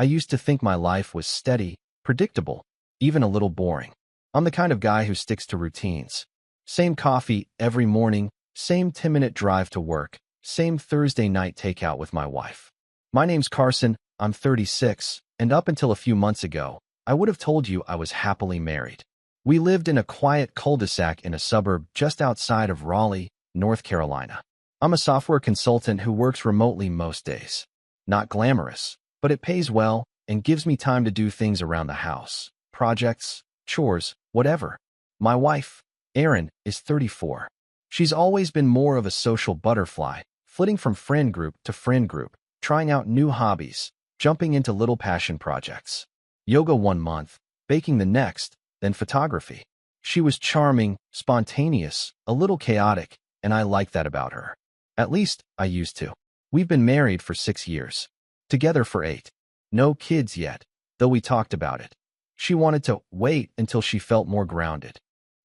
I used to think my life was steady, predictable, even a little boring. I'm the kind of guy who sticks to routines. Same coffee every morning, same 10-minute drive to work, same Thursday night takeout with my wife. My name's Carson, I'm 36, and up until a few months ago, I would have told you I was happily married. We lived in a quiet cul-de-sac in a suburb just outside of Raleigh, North Carolina. I'm a software consultant who works remotely most days. Not glamorous, but it pays well and gives me time to do things around the house, projects, chores, whatever. My wife, Erin, is 34. She's always been more of a social butterfly, flitting from friend group to friend group, trying out new hobbies, jumping into little passion projects. Yoga one month, baking the next, then photography. She was charming, spontaneous, a little chaotic, and I like that about her. At least, I used to. We've been married for 6 years. Together for 8. No kids yet, though we talked about it. She wanted to wait until she felt more grounded.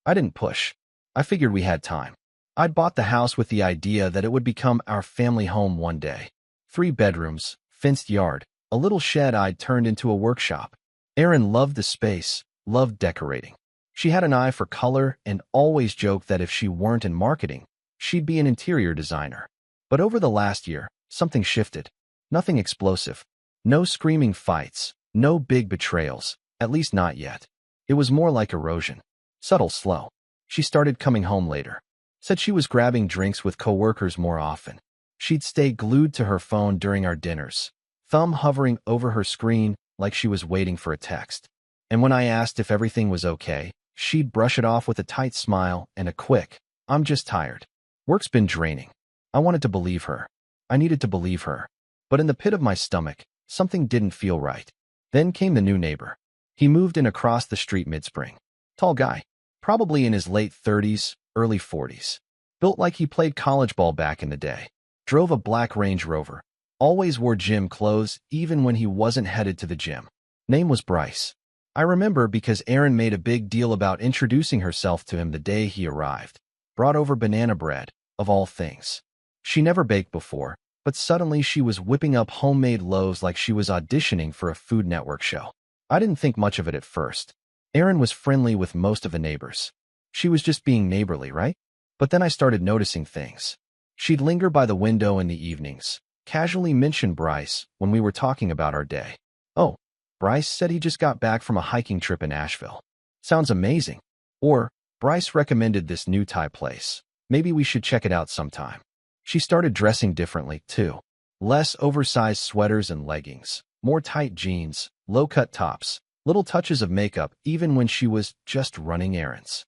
I didn't push. I figured we had time. I'd bought the house with the idea that it would become our family home one day. 3 bedrooms, fenced yard, a little shed I'd turned into a workshop. Erin loved the space, loved decorating. She had an eye for color and always joked that if she weren't in marketing, she'd be an interior designer. But over the last year, something shifted. Nothing explosive. No screaming fights, no big betrayals, at least not yet. It was more like erosion. Subtle, slow. She started coming home later. Said she was grabbing drinks with coworkers more often. She'd stay glued to her phone during our dinners, thumb hovering over her screen like she was waiting for a text. And when I asked if everything was okay, she'd brush it off with a tight smile and a quick, "I'm just tired." Work's been draining. I wanted to believe her. I needed to believe her. But in the pit of my stomach, something didn't feel right. Then came the new neighbor. He moved in across the street mid-spring. Tall guy, probably in his late 30s, early 40s. Built like he played college ball back in the day. Drove a black Range Rover. Always wore gym clothes even when he wasn't headed to the gym. Name was Bryce. I remember because Erin made a big deal about introducing herself to him the day he arrived. Brought over banana bread, of all things. She never baked before, but suddenly she was whipping up homemade loaves like she was auditioning for a Food Network show. I didn't think much of it at first. Erin was friendly with most of the neighbors. She was just being neighborly, right? But then I started noticing things. She'd linger by the window in the evenings, casually mention Bryce when we were talking about our day. "Oh, Bryce said he just got back from a hiking trip in Asheville. Sounds amazing." Or, "Bryce recommended this new Thai place. Maybe we should check it out sometime." She started dressing differently, too. Less oversized sweaters and leggings, more tight jeans, low-cut tops, little touches of makeup even when she was just running errands.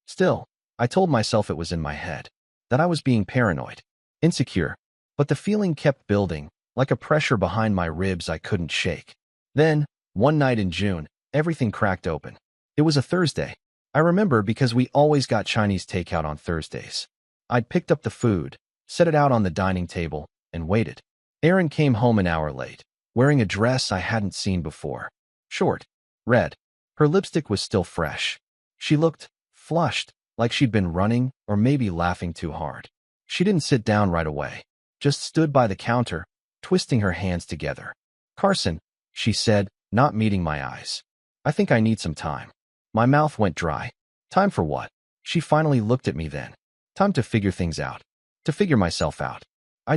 Still, I told myself it was in my head, that I was being paranoid, insecure, but the feeling kept building, like a pressure behind my ribs I couldn't shake. Then, one night in June, everything cracked open. It was a Thursday. I remember because we always got Chinese takeout on Thursdays. I'd picked up the food, set it out on the dining table, and waited. Erin came home an hour late, wearing a dress I hadn't seen before. Short, red. Her lipstick was still fresh. She looked flushed, like she'd been running or maybe laughing too hard. She didn't sit down right away, just stood by the counter, twisting her hands together. "Carson," she said, not meeting my eyes. "I think I need some time." My mouth went dry. "Time for what?" She finally looked at me then. "Time to figure things out. To figure myself out. I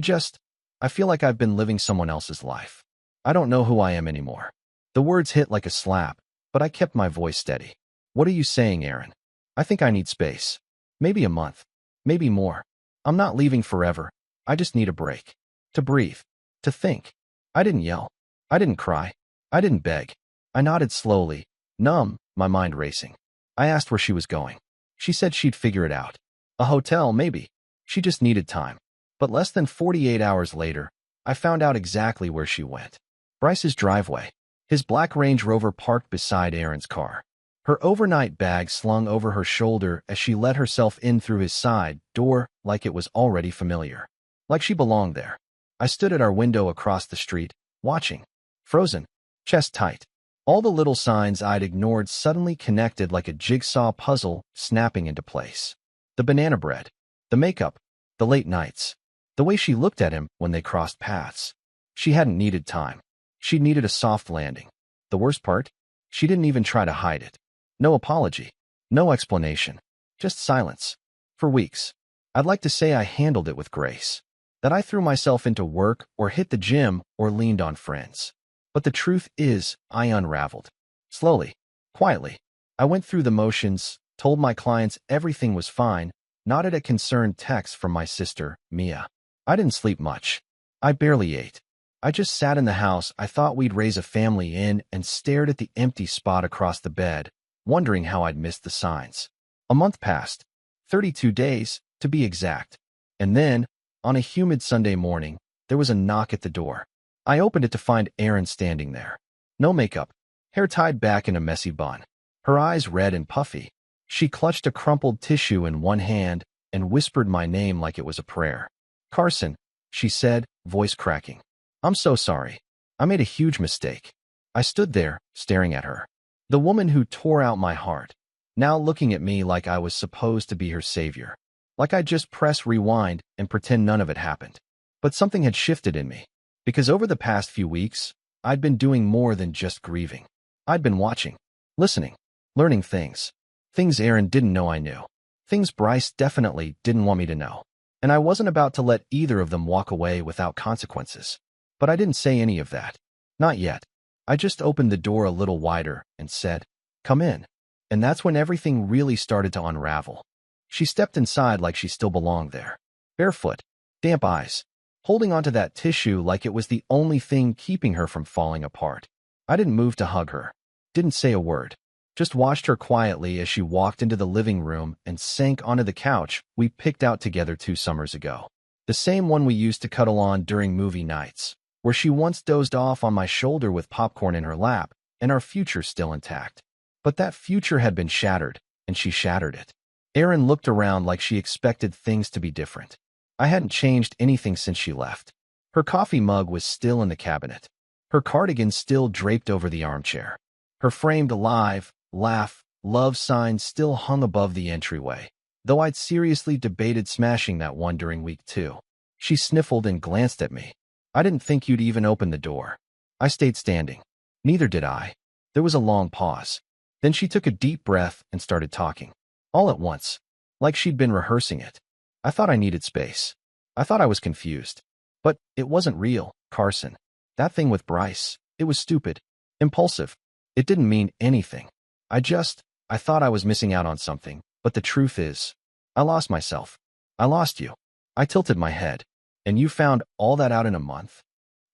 feel like I've been living someone else's life. I don't know who I am anymore." The words hit like a slap, but I kept my voice steady. "What are you saying, Erin?" "I think I need space. Maybe a month. Maybe more. I'm not leaving forever. I just need a break. To breathe. To think." I didn't yell. I didn't cry. I didn't beg. I nodded slowly, numb, my mind racing. I asked where she was going. She said she'd figure it out. A hotel, maybe. She just needed time. But less than 48 hours later, I found out exactly where she went. Bryce's driveway. His black Range Rover parked beside Erin's car. Her overnight bag slung over her shoulder as she let herself in through his side door like it was already familiar. Like she belonged there. I stood at our window across the street, watching. Frozen. Chest tight. All the little signs I'd ignored suddenly connected like a jigsaw puzzle snapping into place. The banana bread. The makeup. The late nights. The way she looked at him when they crossed paths. She hadn't needed time. She needed a soft landing. The worst part? She didn't even try to hide it. No apology. No explanation. Just silence. For weeks. I'd like to say I handled it with grace. That I threw myself into work or hit the gym or leaned on friends. But the truth is, I unraveled. Slowly. Quietly. I went through the motions, told my clients everything was fine, nodded at concerned texts from my sister, Mia. I didn't sleep much. I barely ate. I just sat in the house I thought we'd raise a family in and stared at the empty spot across the bed, wondering how I'd missed the signs. A month passed. 32 days, to be exact. And then, on a humid Sunday morning, there was a knock at the door. I opened it to find Erin standing there. No makeup, hair tied back in a messy bun, her eyes red and puffy. She clutched a crumpled tissue in one hand and whispered my name like it was a prayer. "Carson," she said, voice cracking. "I'm so sorry. I made a huge mistake." I stood there, staring at her. The woman who tore out my heart, now looking at me like I was supposed to be her savior. Like I'd just press rewind and pretend none of it happened. But something had shifted in me. Because over the past few weeks, I'd been doing more than just grieving. I'd been watching, listening, learning things. Things Erin didn't know I knew. Things Bryce definitely didn't want me to know. And I wasn't about to let either of them walk away without consequences. But I didn't say any of that. Not yet. I just opened the door a little wider and said, "Come in." And that's when everything really started to unravel. She stepped inside like she still belonged there. Barefoot, damp eyes, holding onto that tissue like it was the only thing keeping her from falling apart. I didn't move to hug her. Didn't say a word. Just watched her quietly as she walked into the living room and sank onto the couch we picked out together 2 summers ago. The same one we used to cuddle on during movie nights, where she once dozed off on my shoulder with popcorn in her lap, and our future still intact. But that future had been shattered, and she shattered it. Erin looked around like she expected things to be different. I hadn't changed anything since she left. Her coffee mug was still in the cabinet. Her cardigan still draped over the armchair. Her framed alive, laugh, love sign still hung above the entryway, though I'd seriously debated smashing that one during week 2. She sniffled and glanced at me. "I didn't think you'd even open the door." I stayed standing. Neither did I. There was a long pause. Then she took a deep breath and started talking. All at once. Like she'd been rehearsing it. I thought I needed space. I thought I was confused. But it wasn't real, Carson. That thing with Bryce, it was stupid. Impulsive. It didn't mean anything. I thought I was missing out on something, but the truth is, I lost myself. I lost you. I tilted my head. And you found all that out in a month?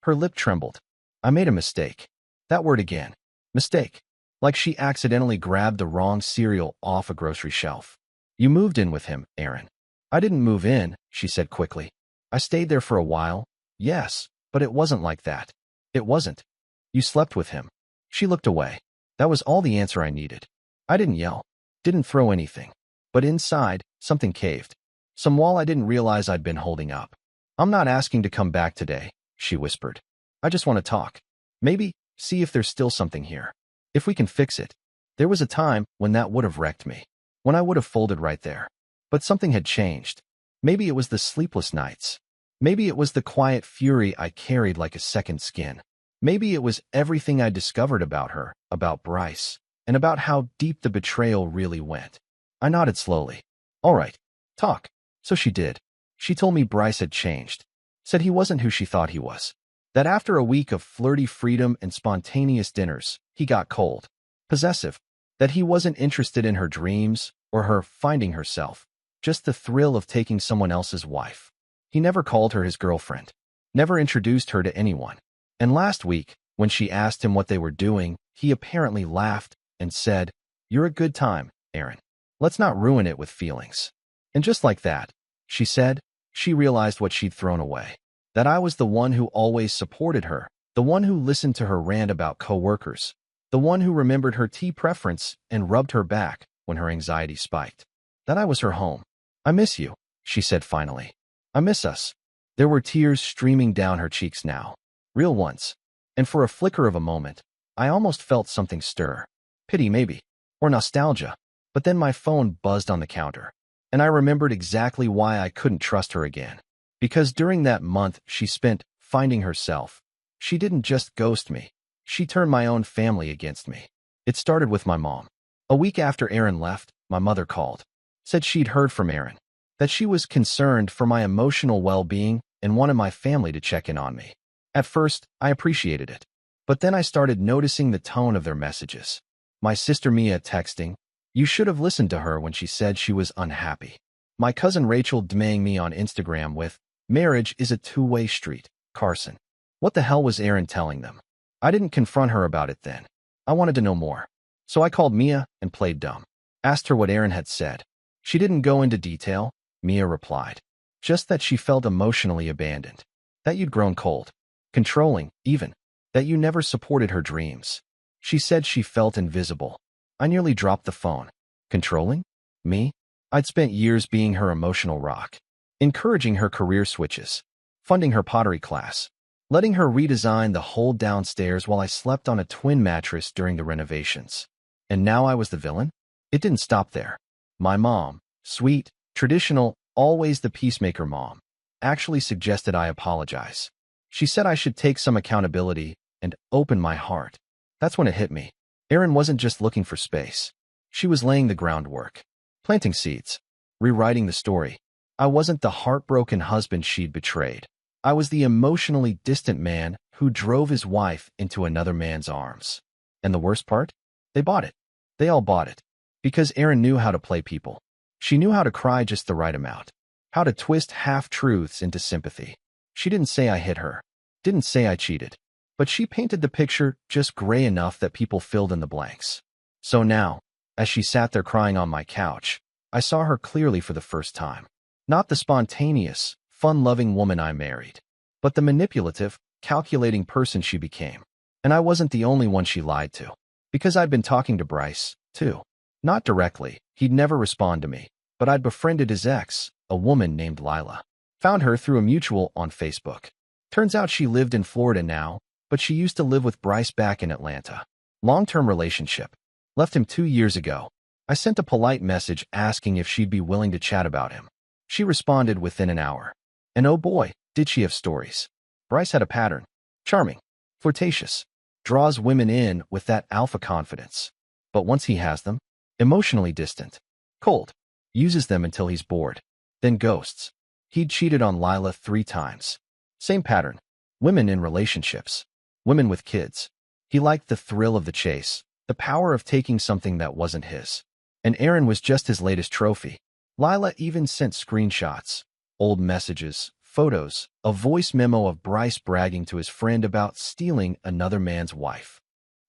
Her lip trembled. I made a mistake. That word again. Mistake. Like she accidentally grabbed the wrong cereal off a grocery shelf. "You moved in with him, Erin." "I didn't move in," she said quickly. "I stayed there for a while. Yes, but it wasn't like that. It wasn't. You slept with him." She looked away. That was all the answer I needed. I didn't yell. Didn't throw anything. But inside, something caved. Some wall I didn't realize I'd been holding up. "I'm not asking to come back today," she whispered. "I just want to talk. Maybe see if there's still something here. If we can fix it." There was a time when that would have wrecked me. When I would have folded right there. But something had changed. Maybe it was the sleepless nights. Maybe it was the quiet fury I carried like a second skin. Maybe it was everything I discovered about her, about Bryce, and about how deep the betrayal really went. I nodded slowly. "All right. Talk." So she did. She told me Bryce had changed. Said he wasn't who she thought he was. That after a week of flirty freedom and spontaneous dinners, he got cold. Possessive. That he wasn't interested in her dreams or her finding herself. Just the thrill of taking someone else's wife. He never called her his girlfriend. Never introduced her to anyone. And last week, when she asked him what they were doing, he apparently laughed and said, "You're a good time, Erin. Let's not ruin it with feelings." And just like that, she said, she realized what she'd thrown away. That I was the one who always supported her, the one who listened to her rant about coworkers, the one who remembered her tea preference and rubbed her back when her anxiety spiked. That I was her home. "I miss you," she said finally. "I miss us." There were tears streaming down her cheeks now. Real ones. And for a flicker of a moment, I almost felt something stir. Pity maybe. Or nostalgia. But then my phone buzzed on the counter. And I remembered exactly why I couldn't trust her again. Because during that month she spent finding herself, She didn't just ghost me. She turned my own family against me. It started with my mom. A week after Erin left, my mother called. Said she'd heard from Erin. That she was concerned for my emotional well-being and wanted my family to check in on me. At first, I appreciated it. But then I started noticing the tone of their messages. My sister Mia texting, "You should have listened to her when she said she was unhappy." My cousin Rachel DMing me on Instagram with, "Marriage is a two-way street, Carson." What the hell was Erin telling them? I didn't confront her about it then. I wanted to know more. So I called Mia and played dumb. Asked her what Erin had said. She didn't go into detail, Mia replied. Just that she felt emotionally abandoned. That you'd grown cold. Controlling, even. That you never supported her dreams. She said she felt invisible. I nearly dropped the phone. Controlling? Me? I'd spent years being her emotional rock. Encouraging her career switches. Funding her pottery class. Letting her redesign the whole downstairs while I slept on a twin mattress during the renovations. And now I was the villain? It didn't stop there. My mom, sweet, traditional, always the peacemaker mom, actually suggested I apologize. She said I should take some accountability and open my heart. That's when it hit me. Erin wasn't just looking for space. She was laying the groundwork, planting seeds, rewriting the story. I wasn't the heartbroken husband she'd betrayed. I was the emotionally distant man who drove his wife into another man's arms. And the worst part? They bought it. They all bought it. Because Erin knew how to play people. She knew how to cry just the right amount. How to twist half-truths into sympathy. She didn't say I hit her. Didn't say I cheated. But she painted the picture just gray enough that people filled in the blanks. So now, as she sat there crying on my couch, I saw her clearly for the first time. Not the spontaneous, fun-loving woman I married, but the manipulative, calculating person she became. And I wasn't the only one she lied to. Because I'd been talking to Bryce, too. Not directly, he'd never respond to me, but I'd befriended his ex, a woman named Lila. Found her through a mutual on Facebook. Turns out she lived in Florida now, but she used to live with Bryce back in Atlanta. Long-term relationship. Left him 2 years ago. I sent a polite message asking if she'd be willing to chat about him. She responded within an hour. And oh boy, did she have stories. Bryce had a pattern. Charming. Flirtatious. Draws women in with that alpha confidence. But once he has them, emotionally distant. Cold. Uses them until he's bored. Then ghosts. He'd cheated on Lila 3 times. Same pattern. Women in relationships. Women with kids. He liked the thrill of the chase, the power of taking something that wasn't his. And Erin was just his latest trophy. Lila even sent screenshots, old messages, photos, a voice memo of Bryce bragging to his friend about stealing another man's wife.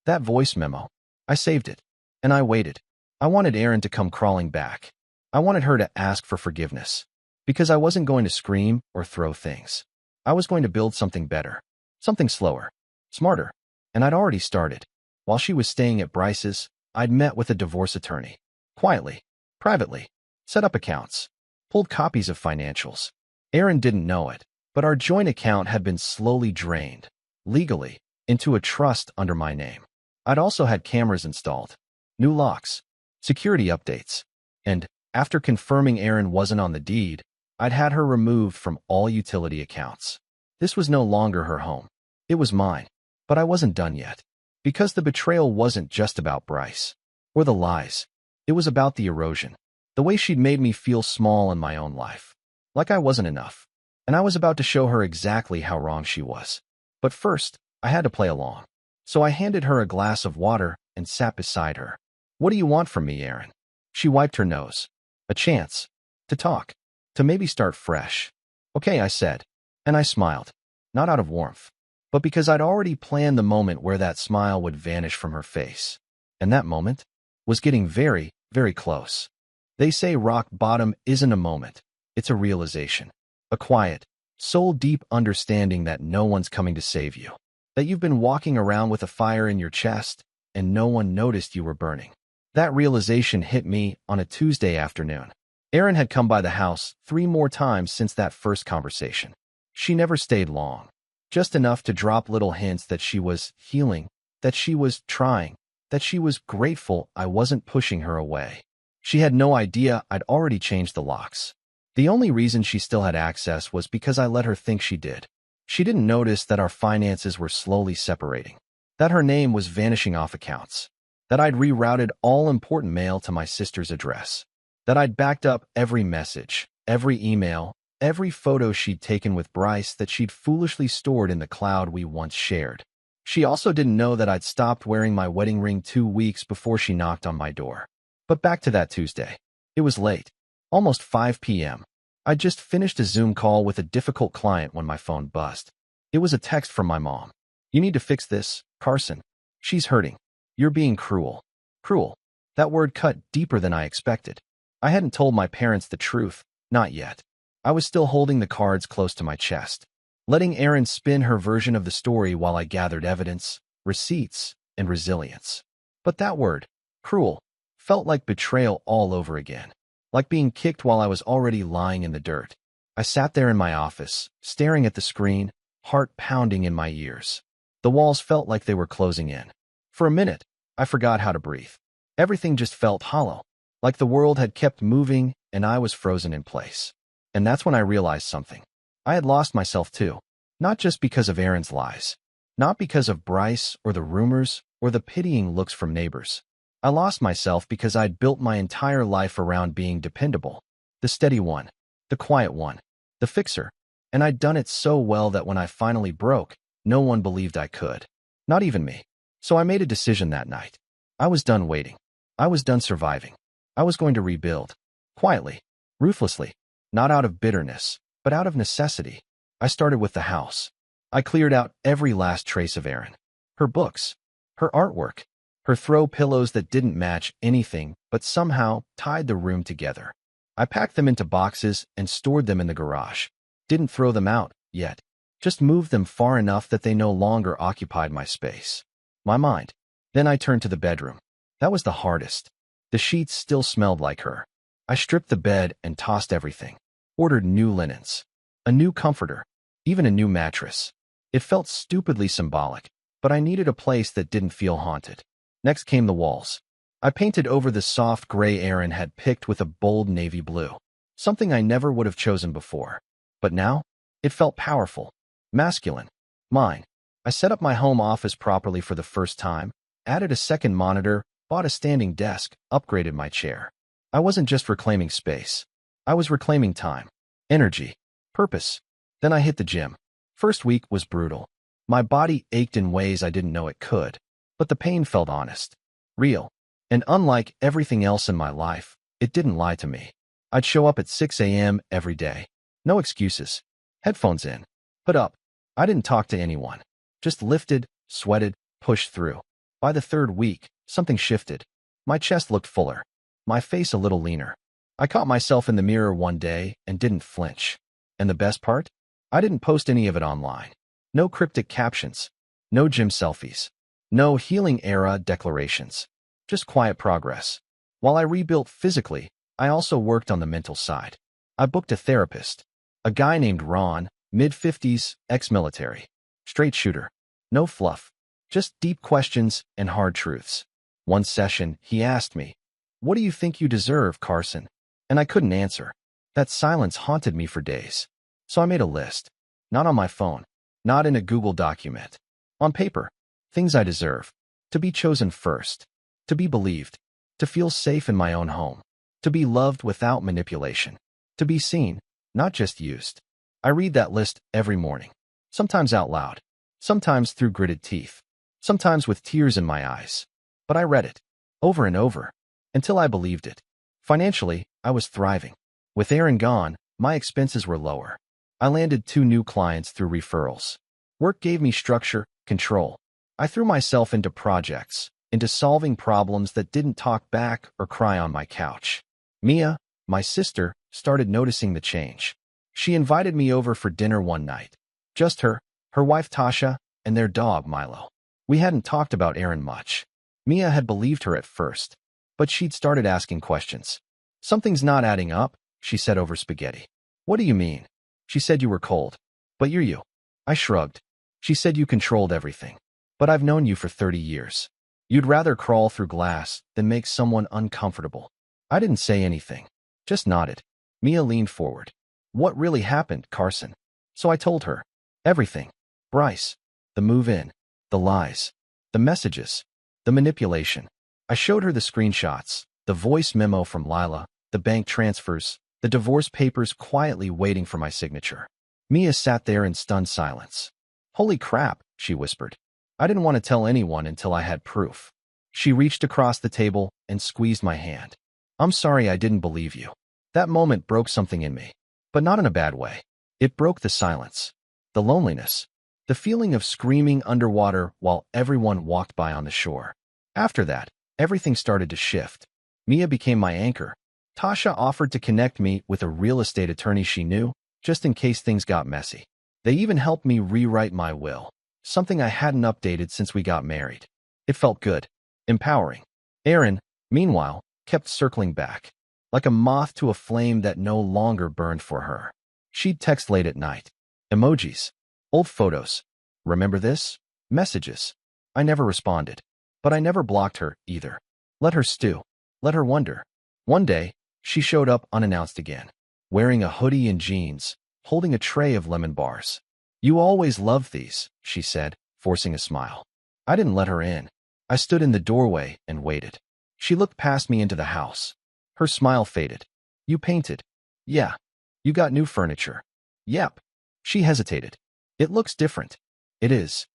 That voice memo. I saved it. And I waited. I wanted Erin to come crawling back. I wanted her to ask for forgiveness. Because I wasn't going to scream or throw things. I was going to build something better. Something slower. Smarter. And I'd already started. While she was staying at Bryce's, I'd met with a divorce attorney. Quietly. Privately. Set up accounts. Pulled copies of financials. Erin didn't know it, but our joint account had been slowly drained, legally, into a trust under my name. I'd also had cameras installed. New locks. Security updates. And, after confirming Erin wasn't on the deed, I'd had her removed from all utility accounts. This was no longer her home. It was mine. But I wasn't done yet. Because the betrayal wasn't just about Bryce. Or the lies. It was about the erosion. The way she'd made me feel small in my own life. Like I wasn't enough. And I was about to show her exactly how wrong she was. But first, I had to play along. So I handed her a glass of water and sat beside her. What do you want from me, Erin? She wiped her nose. A chance. To talk. To maybe start fresh. Okay, I said. And I smiled. Not out of warmth. But because I'd already planned the moment where that smile would vanish from her face. And that moment was getting very, very close. They say rock bottom isn't a moment. It's a realization. A quiet, soul-deep understanding that no one's coming to save you. That you've been walking around with a fire in your chest and no one noticed you were burning. That realization hit me on a Tuesday afternoon. Erin had come by the house 3 more times since that first conversation. She never stayed long. Just enough to drop little hints that she was healing, that she was trying, that she was grateful I wasn't pushing her away. She had no idea I'd already changed the locks. The only reason she still had access was because I let her think she did. She didn't notice that our finances were slowly separating, that her name was vanishing off accounts, that I'd rerouted all important mail to my sister's address, that I'd backed up every message, every email, every photo she'd taken with Bryce that she'd foolishly stored in the cloud we once shared. She also didn't know that I'd stopped wearing my wedding ring 2 weeks before she knocked on my door. But back to that Tuesday. It was late, almost 5 p.m. I'd just finished a Zoom call with a difficult client when my phone buzzed. It was a text from my mom. "You need to fix this, Carson. She's hurting. You're being cruel." Cruel. That word cut deeper than I expected. I hadn't told my parents the truth, not yet. I was still holding the cards close to my chest, letting Erin spin her version of the story while I gathered evidence, receipts, and resilience. But that word, cruel, felt like betrayal all over again, like being kicked while I was already lying in the dirt. I sat there in my office, staring at the screen, heart pounding in my ears. The walls felt like they were closing in. For a minute, I forgot how to breathe. Everything just felt hollow, like the world had kept moving and I was frozen in place. And that's when I realized something. I had lost myself too, not just because of Erin's lies, not because of Bryce or the rumors or the pitying looks from neighbors. I lost myself because I'd built my entire life around being dependable, the steady one, the quiet one, the fixer, and I'd done it so well that when I finally broke, no one believed I could. Not even me. So I made a decision that night. I was done waiting. I was done surviving. I was going to rebuild. Quietly. Ruthlessly. Not out of bitterness, but out of necessity. I started with the house. I cleared out every last trace of Erin. Her books. Her artwork. Her throw pillows that didn't match anything but somehow tied the room together. I packed them into boxes and stored them in the garage. Didn't throw them out, yet. Just moved them far enough that they no longer occupied my space. My mind. Then I turned to the bedroom. That was the hardest. The sheets still smelled like her. I stripped the bed and tossed everything. Ordered new linens. A new comforter. Even a new mattress. It felt stupidly symbolic, but I needed a place that didn't feel haunted. Next came the walls. I painted over the soft gray Erin had picked with a bold navy blue. Something I never would have chosen before. But now, it felt powerful. Masculine. Mine. I set up my home office properly for the first time, added a second monitor, bought a standing desk, upgraded my chair. I wasn't just reclaiming space. I was reclaiming time, energy, purpose. Then I hit the gym. First week was brutal. My body ached in ways I didn't know it could, but the pain felt honest, real. And unlike everything else in my life, it didn't lie to me. I'd show up at 6 a.m. every day. No excuses. Headphones in. Put up. I didn't talk to anyone. Just lifted, sweated, pushed through. By the third week, something shifted. My chest looked fuller. My face a little leaner. I caught myself in the mirror one day and didn't flinch. And the best part? I didn't post any of it online. No cryptic captions. No gym selfies. No healing era declarations. Just quiet progress. While I rebuilt physically, I also worked on the mental side. I booked a therapist. A guy named Ron, mid-50s, ex-military. Straight shooter. No fluff. Just deep questions and hard truths. One session, he asked me, "What do you think you deserve, Carson?" And I couldn't answer. That silence haunted me for days. So I made a list. Not on my phone. Not in a Google document. On paper. Things I deserve. To be chosen first. To be believed. To feel safe in my own home. To be loved without manipulation. To be seen, not just used. I read that list every morning. Sometimes out loud. Sometimes through gritted teeth. Sometimes with tears in my eyes. But I read it. Over and over. Until I believed it. Financially, I was thriving. With Erin gone, my expenses were lower. I landed 2 new clients through referrals. Work gave me structure, control. I threw myself into projects, into solving problems that didn't talk back or cry on my couch. Mia, my sister, started noticing the change. She invited me over for dinner one night. Just her wife Tasha, and their dog Milo. We hadn't talked about Erin much. Mia had believed her at first, but she'd started asking questions. "Something's not adding up," she said over spaghetti. "What do you mean?" She said you were cold. "But you're you." I shrugged. She said you controlled everything. "But I've known you for 30 years. You'd rather crawl through glass than make someone uncomfortable." I didn't say anything. Just nodded. Mia leaned forward. "What really happened, Carson?" So I told her. Everything. Bryce. The move-in. The lies. The messages. The manipulation. I showed her the screenshots, the voice memo from Lila, the bank transfers, the divorce papers quietly waiting for my signature. Mia sat there in stunned silence. Holy crap, she whispered. I didn't want to tell anyone until I had proof. She reached across the table and squeezed my hand. I'm sorry I didn't believe you. That moment broke something in me, but not in a bad way. It broke the silence, the loneliness, the feeling of screaming underwater while everyone walked by on the shore. After that, everything started to shift. Mia became my anchor. Tasha offered to connect me with a real estate attorney she knew, just in case things got messy. They even helped me rewrite my will, something I hadn't updated since we got married. It felt good, empowering. Aaron, meanwhile, kept circling back, like a moth to a flame that no longer burned for her. She'd text late at night. Emojis. Old photos. Remember this? Messages. I never responded. But I never blocked her, either. Let her stew. Let her wonder. One day, she showed up unannounced again, wearing a hoodie and jeans, holding a tray of lemon bars. You always loved these, she said, forcing a smile. I didn't let her in. I stood in the doorway and waited. She looked past me into the house. Her smile faded. You painted. Yeah. You got new furniture. Yep. She hesitated. It looks different. It is.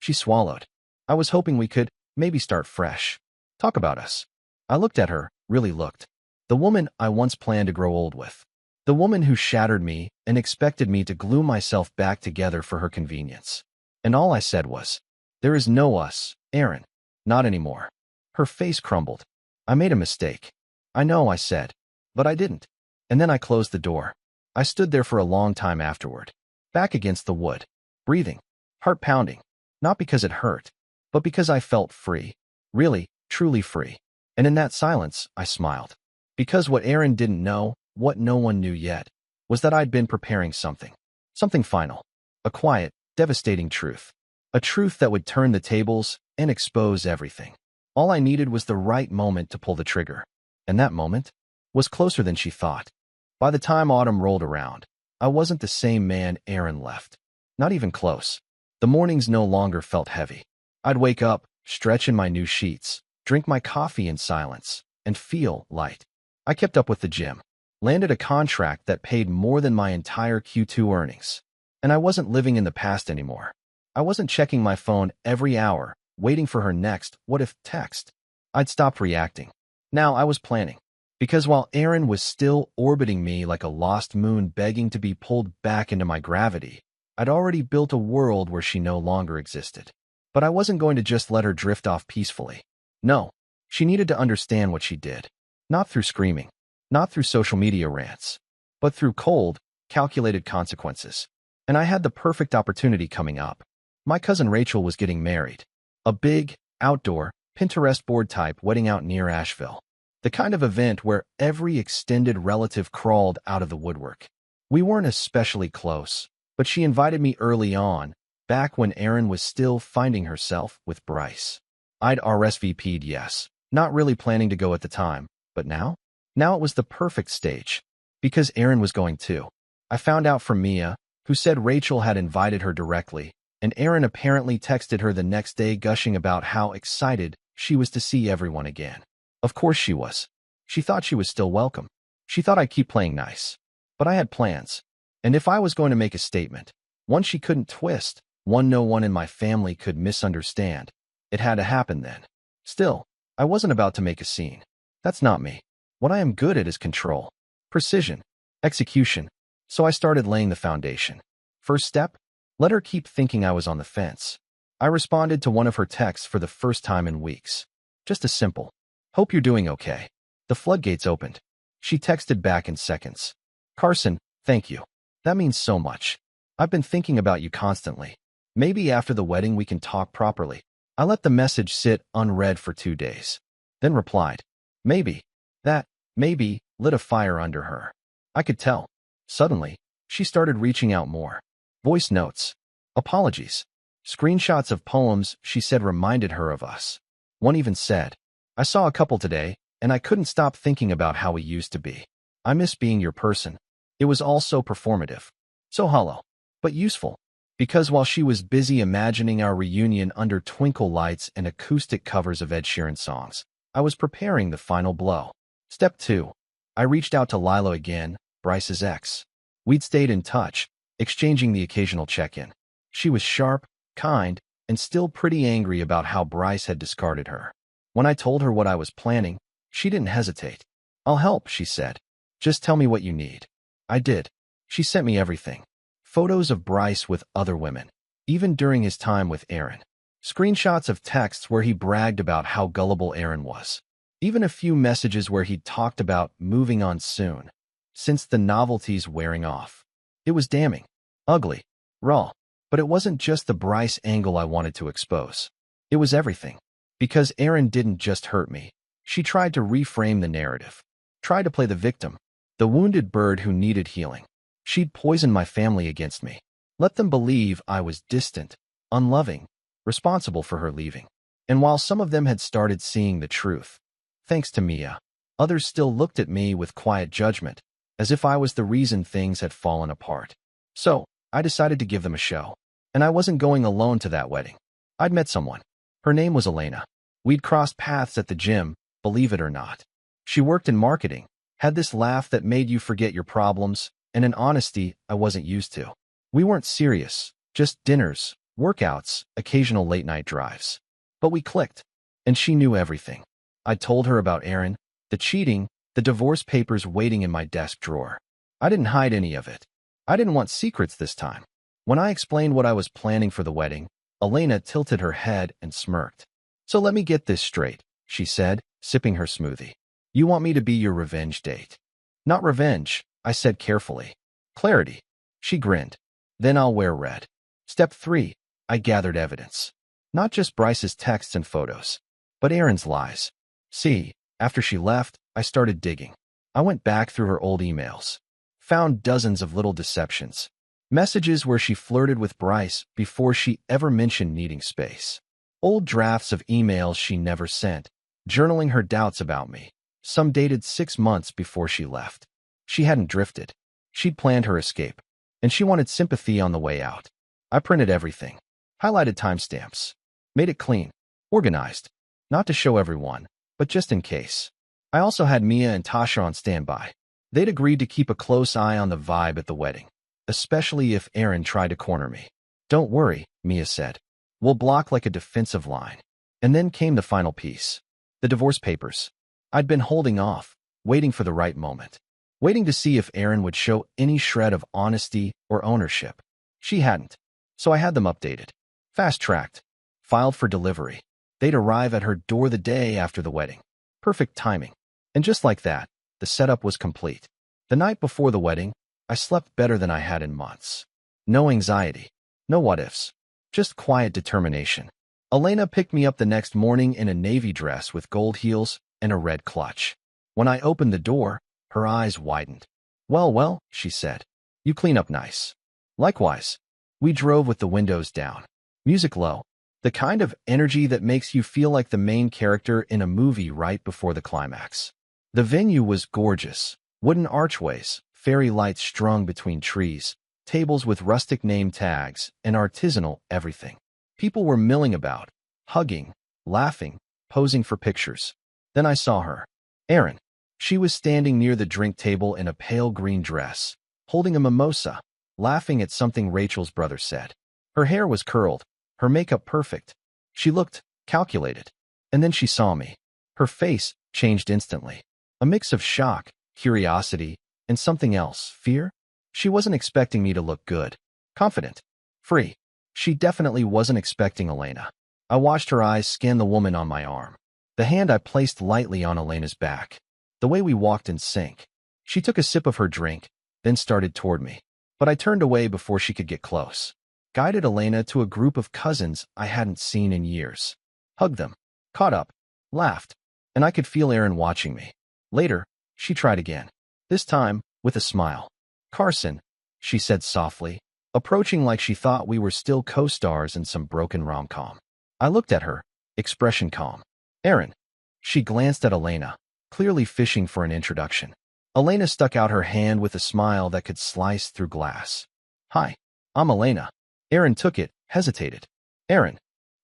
She swallowed. I was hoping we could maybe start fresh. Talk about us. I looked at her, really looked. The woman I once planned to grow old with. The woman who shattered me and expected me to glue myself back together for her convenience. And all I said was, there is no us, Aaron. Not anymore. Her face crumbled. I made a mistake. I know, I said. But I didn't. And then I closed the door. I stood there for a long time afterward, back against the wood, breathing, heart pounding, not because it hurt, but because I felt free, really, truly free. And in that silence, I smiled. Because what Aaron didn't know, what no one knew yet, was that I'd been preparing something. Something final. A quiet, devastating truth. A truth that would turn the tables and expose everything. All I needed was the right moment to pull the trigger. And that moment was closer than she thought. By the time autumn rolled around, I wasn't the same man Aaron left. Not even close. The mornings no longer felt heavy. I'd wake up, stretch in my new sheets, drink my coffee in silence, and feel light. I kept up with the gym, landed a contract that paid more than my entire Q2 earnings. And I wasn't living in the past anymore. I wasn't checking my phone every hour, waiting for her next what if text. I'd stopped reacting. Now I was planning. Because while Aaron was still orbiting me like a lost moon begging to be pulled back into my gravity, I'd already built a world where she no longer existed. But I wasn't going to just let her drift off peacefully. No, she needed to understand what she did. Not through screaming, not through social media rants, but through cold, calculated consequences. And I had the perfect opportunity coming up. My cousin Rachel was getting married. A big, outdoor, Pinterest board type wedding out near Asheville. The kind of event where every extended relative crawled out of the woodwork. We weren't especially close, but she invited me early on, back when Erin was still finding herself with Bryce. I'd RSVP'd yes, not really planning to go at the time, but now? Now it was the perfect stage. Because Erin was going too. I found out from Mia, who said Rachel had invited her directly, and Erin apparently texted her the next day gushing about how excited she was to see everyone again. Of course she was. She thought she was still welcome. She thought I'd keep playing nice. But I had plans. And if I was going to make a statement, one she couldn't twist, one no one in my family could misunderstand, it had to happen then. Still, I wasn't about to make a scene. That's not me. What I am good at is control, precision, execution. So I started laying the foundation. First step, let her keep thinking I was on the fence. I responded to one of her texts for the first time in weeks. Just a simple, hope you're doing okay. The floodgates opened. She texted back in seconds. Carson, thank you. That means so much. I've been thinking about you constantly. Maybe after the wedding we can talk properly. I let the message sit unread for 2 days. Then replied. Maybe. That, maybe, lit a fire under her. I could tell. Suddenly, she started reaching out more. Voice notes. Apologies. Screenshots of poems she said reminded her of us. One even said, I saw a couple today, and I couldn't stop thinking about how we used to be. I miss being your person. It was all so performative. So hollow. But useful. Because while she was busy imagining our reunion under twinkle lights and acoustic covers of Ed Sheeran songs, I was preparing the final blow. Step 2. I reached out to Lila again, Bryce's ex. We'd stayed in touch, exchanging the occasional check-in. She was sharp, kind, and still pretty angry about how Bryce had discarded her. When I told her what I was planning, she didn't hesitate. "I'll help," she said. "Just tell me what you need." I did. She sent me everything. Photos of Bryce with other women, even during his time with Erin. Screenshots of texts where he bragged about how gullible Erin was. Even a few messages where he'd talked about moving on soon, since the novelty's wearing off. It was damning, ugly, raw. But it wasn't just the Bryce angle I wanted to expose. It was everything. Because Erin didn't just hurt me. She tried to reframe the narrative. Tried to play the victim, the wounded bird who needed healing. She'd poisoned my family against me. Let them believe I was distant, unloving, responsible for her leaving. And while some of them had started seeing the truth, thanks to Mia, others still looked at me with quiet judgment, as if I was the reason things had fallen apart. So, I decided to give them a show. And I wasn't going alone to that wedding. I'd met someone. Her name was Elena. We'd crossed paths at the gym, believe it or not. She worked in marketing, had this laugh that made you forget your problems, and an honesty I wasn't used to. We weren't serious, just dinners, workouts, occasional late-night drives. But we clicked, and she knew everything. I told her about Erin, the cheating, the divorce papers waiting in my desk drawer. I didn't hide any of it. I didn't want secrets this time. When I explained what I was planning for the wedding, Elena tilted her head and smirked. "So let me get this straight," she said, sipping her smoothie. "You want me to be your revenge date?" "Not revenge," I said carefully. "Clarity." She grinned. "Then I'll wear red." Step 3. I gathered evidence. Not just Bryce's texts and photos, but Erin's lies. See, after she left, I started digging. I went back through her old emails. Found dozens of little deceptions. Messages where she flirted with Bryce before she ever mentioned needing space. Old drafts of emails she never sent, journaling her doubts about me. Some dated 6 months before she left. She hadn't drifted. She'd planned her escape, and she wanted sympathy on the way out. I printed everything. Highlighted timestamps. Made it clean. Organized. Not to show everyone, but just in case. I also had Mia and Tasha on standby. They'd agreed to keep a close eye on the vibe at the wedding, especially if Erin tried to corner me. "Don't worry," Mia said. "We'll block like a defensive line." And then came the final piece. The divorce papers. I'd been holding off, waiting for the right moment. Waiting to see if Erin would show any shred of honesty or ownership. She hadn't. So I had them updated. Fast-tracked. Filed for delivery. They'd arrive at her door the day after the wedding. Perfect timing. And just like that, the setup was complete. The night before the wedding, I slept better than I had in months. No anxiety. No what-ifs. Just quiet determination. Elena picked me up the next morning in a navy dress with gold heels and a red clutch. When I opened the door, her eyes widened. Well, she said. "You clean up nice." Likewise. We drove with the windows down. Music low. The kind of energy that makes you feel like the main character in a movie right before the climax. The venue was gorgeous. Wooden archways, fairy lights strung between trees, tables with rustic name tags, and artisanal everything. People were milling about, hugging, laughing, posing for pictures. Then I saw her. Erin. She was standing near the drink table in a pale green dress, holding a mimosa, laughing at something Rachel's brother said. Her hair was curled, her makeup perfect. She looked calculated. And then she saw me. Her face changed instantly. A mix of shock, curiosity, and something else, fear? She wasn't expecting me to look good, confident, free. She definitely wasn't expecting Elena. I watched her eyes scan the woman on my arm. The hand I placed lightly on Elena's back. The way we walked in sync. She took a sip of her drink, then started toward me. But I turned away before she could get close. Guided Elena to a group of cousins I hadn't seen in years. Hugged them. Caught up. Laughed. And I could feel Erin watching me. Later, she tried again. This time, with a smile. "Carson," she said softly, approaching like she thought we were still co-stars in some broken rom-com. I looked at her, expression calm. "Erin." She glanced at Elena, clearly fishing for an introduction. Elena stuck out her hand with a smile that could slice through glass. "Hi, I'm Elena." Aaron took it, hesitated. Aaron.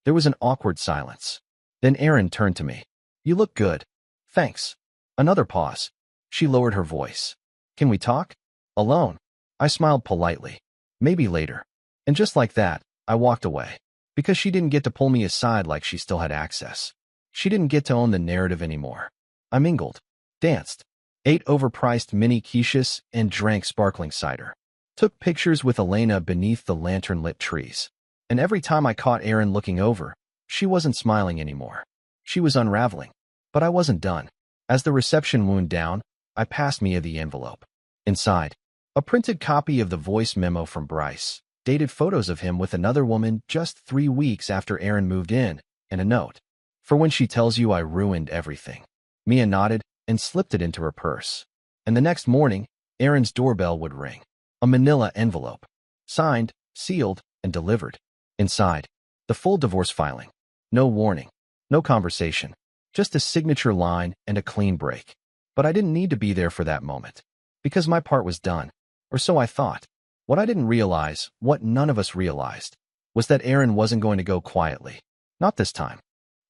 There was an awkward silence. Then Aaron turned to me. You look good. Thanks. Another pause. She lowered her voice. Can we talk? Alone? I smiled politely. Maybe later. And just like that, I walked away. Because she didn't get to pull me aside like she still had access. She didn't get to own the narrative anymore. I mingled, danced, ate overpriced mini quiches, and drank sparkling cider. Took pictures with Elena beneath the lantern-lit trees. And every time I caught Aaron looking over, she wasn't smiling anymore. She was unraveling. But I wasn't done. As the reception wound down, I passed Mia the envelope. Inside, a printed copy of the voice memo from Bryce, dated photos of him with another woman just 3 weeks after Aaron moved in, and a note. For when she tells you I ruined everything. Mia nodded and slipped it into her purse. And the next morning, Aaron's doorbell would ring. A manila envelope. Signed, sealed, and delivered. Inside, the full divorce filing. No warning. No conversation. Just a signature line and a clean break. But I didn't need to be there for that moment. Because my part was done. Or so I thought. What I didn't realize, what none of us realized, was that Aaron wasn't going to go quietly. Not this time.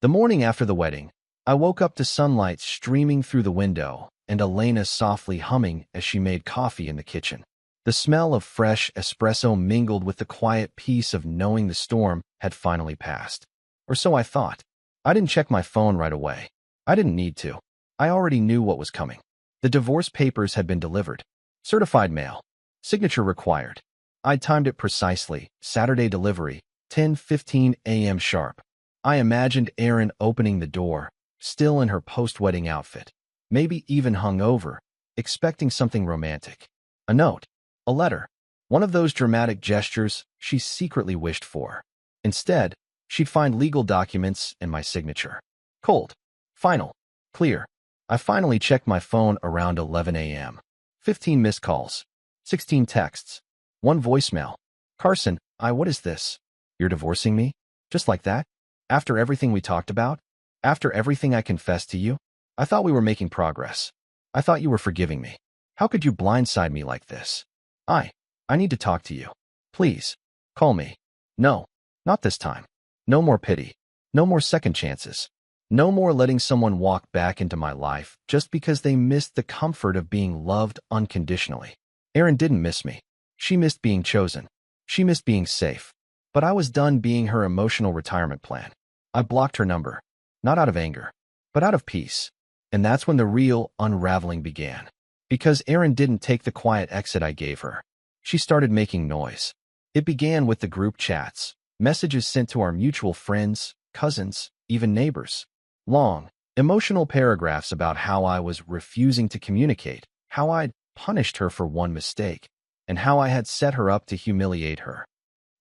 The morning after the wedding, I woke up to sunlight streaming through the window and Elena softly humming as she made coffee in the kitchen. The smell of fresh espresso mingled with the quiet peace of knowing the storm had finally passed. Or so I thought. I didn't check my phone right away. I didn't need to. I already knew what was coming. The divorce papers had been delivered. Certified mail. Signature required. I'd timed it precisely. Saturday delivery, 10:15 a.m. sharp. I imagined Aaron opening the door, still in her post-wedding outfit, maybe even hungover, expecting something romantic. A note. A letter. One of those dramatic gestures she secretly wished for. Instead, she'd find legal documents and my signature. Cold. Final. Clear. I finally checked my phone around 11 a.m. 15 missed calls. 16 texts. 1 voicemail. Carson, what is this? You're divorcing me? Just like that? After everything we talked about? After everything I confessed to you? I thought we were making progress. I thought you were forgiving me. How could you blindside me like this? I need to talk to you. Please. Call me. No. Not this time. No more pity. No more second chances. No more letting someone walk back into my life just because they missed the comfort of being loved unconditionally. Erin didn't miss me. She missed being chosen. She missed being safe. But I was done being her emotional retirement plan. I blocked her number. Not out of anger, but out of peace. And that's when the real unraveling began. Because Erin didn't take the quiet exit I gave her. She started making noise. It began with the group chats, messages sent to our mutual friends, cousins, even neighbors. Long, emotional paragraphs about how I was refusing to communicate, how I'd punished her for one mistake, and how I had set her up to humiliate her.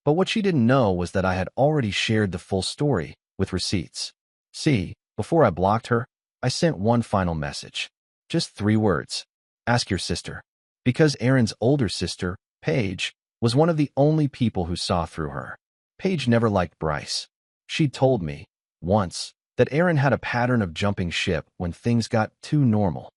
But what she didn't know was that I had already shared the full story, with receipts. See, before I blocked her, I sent one final message. Just 3 words. Ask your sister. Because Erin's older sister, Paige, was one of the only people who saw through her. Paige never liked Bryce. She'd told me, once, that Erin had a pattern of jumping ship when things got too normal.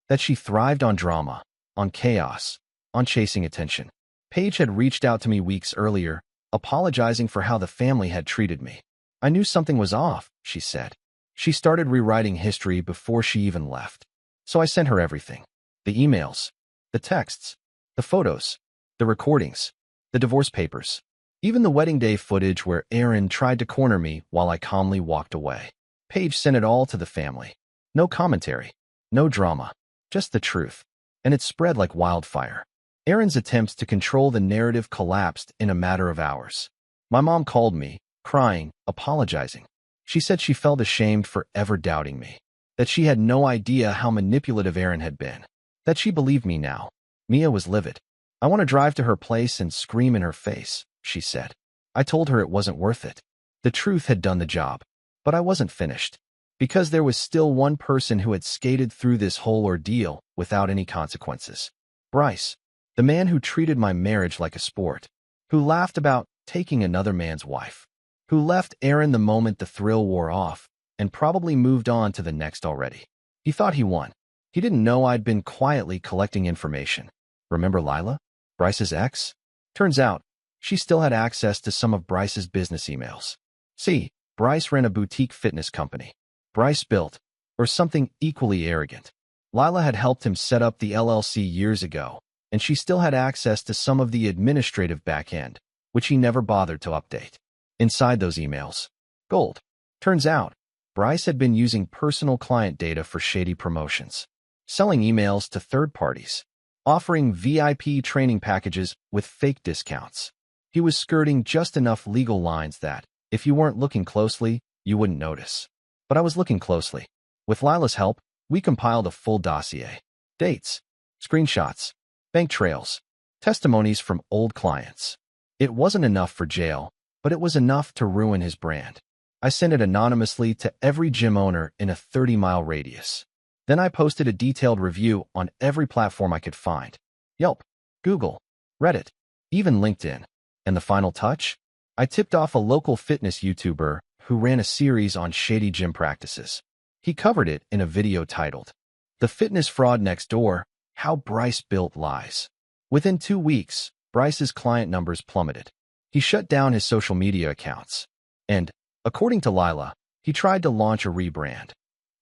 That she thrived on drama, on chaos, on chasing attention. Paige had reached out to me weeks earlier, apologizing for how the family had treated me. I knew something was off, she said. She started rewriting history before she even left. So I sent her everything. The emails, the texts, the photos, the recordings, the divorce papers, even the wedding day footage where Erin tried to corner me while I calmly walked away. Paige sent it all to the family. No commentary, no drama, just the truth. And it spread like wildfire. Erin's attempts to control the narrative collapsed in a matter of hours. My mom called me, crying, apologizing. She said she felt ashamed for ever doubting me. That she had no idea how manipulative Erin had been. That she believed me now. Mia was livid. I want to drive to her place and scream in her face, she said. I told her it wasn't worth it. The truth had done the job. But I wasn't finished. Because there was still one person who had skated through this whole ordeal without any consequences. Bryce, the man who treated my marriage like a sport, who laughed about taking another man's wife, who left Erin the moment the thrill wore off, and probably moved on to the next already. He thought he won. He didn't know I'd been quietly collecting information. Remember Lila, Bryce's ex? Turns out, She still had access to some of Bryce's business emails. See, Bryce ran a boutique fitness company. Bryce built, or something equally arrogant. Lila had helped him set up the LLC years ago, and she still had access to some of the administrative back-end, which he never bothered to update. Inside those emails, gold. Turns out, Bryce had been using personal client data for shady promotions, selling emails to third parties, offering VIP training packages with fake discounts. He was skirting just enough legal lines that, if you weren't looking closely, you wouldn't notice. But I was looking closely. With Lila's help, we compiled a full dossier. Dates, screenshots, bank trails, testimonies from old clients. It wasn't enough for jail, but it was enough to ruin his brand. I sent it anonymously to every gym owner in a 30-mile radius. Then I posted a detailed review on every platform I could find. Yelp, Google, Reddit, even LinkedIn. And the final touch? I tipped off a local fitness YouTuber who ran a series on shady gym practices. He covered it in a video titled, "The Fitness Fraud Next Door, How Bryce Built Lies." Within 2 weeks, Bryce's client numbers plummeted. He shut down his social media accounts. And, according to Lila, he tried to launch a rebrand,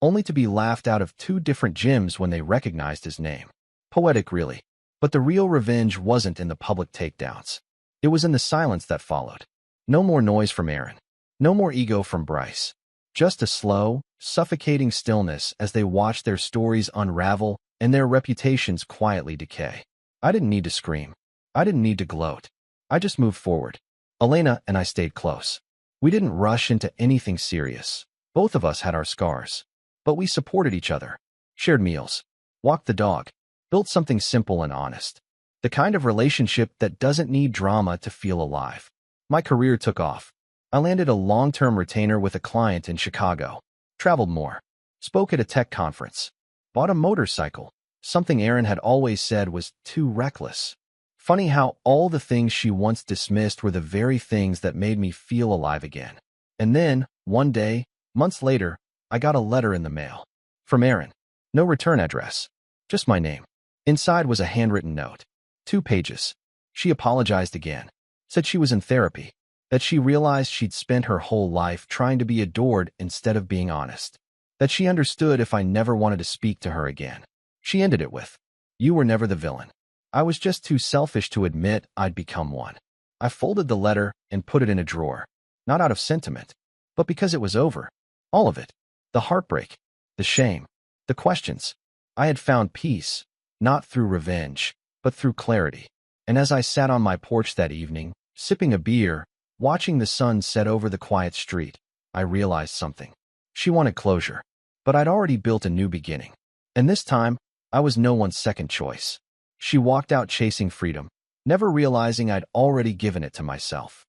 only to be laughed out of 2 different gyms when they recognized his name. Poetic, really. But the real revenge wasn't in the public takedowns. It was in the silence that followed. No more noise from Aaron. No more ego from Bryce. Just a slow, suffocating stillness as they watched their stories unravel and their reputations quietly decay. I didn't need to scream. I didn't need to gloat. I just moved forward. Elena and I stayed close. We didn't rush into anything serious. Both of us had our scars. But we supported each other, shared meals, walked the dog, built something simple and honest. The kind of relationship that doesn't need drama to feel alive. My career took off. I landed a long-term retainer with a client in Chicago, traveled more, spoke at a tech conference, bought a motorcycle, something Aaron had always said was too reckless. Funny how all the things she once dismissed were the very things that made me feel alive again. And then, one day, months later, I got a letter in the mail. From Aaron. No return address. Just my name. Inside was a handwritten note. 2 pages. She apologized again. Said she was in therapy. That she realized she'd spent her whole life trying to be adored instead of being honest. That she understood if I never wanted to speak to her again. She ended it with, "You were never the villain. I was just too selfish to admit I'd become one." I folded the letter and put it in a drawer. Not out of sentiment, but because it was over. All of it. The heartbreak, the shame, the questions. I had found peace, not through revenge, but through clarity. And as I sat on my porch that evening, sipping a beer, watching the sun set over the quiet street, I realized something. She wanted closure, but I'd already built a new beginning. And this time, I was no one's second choice. She walked out chasing freedom, never realizing I'd already given it to myself.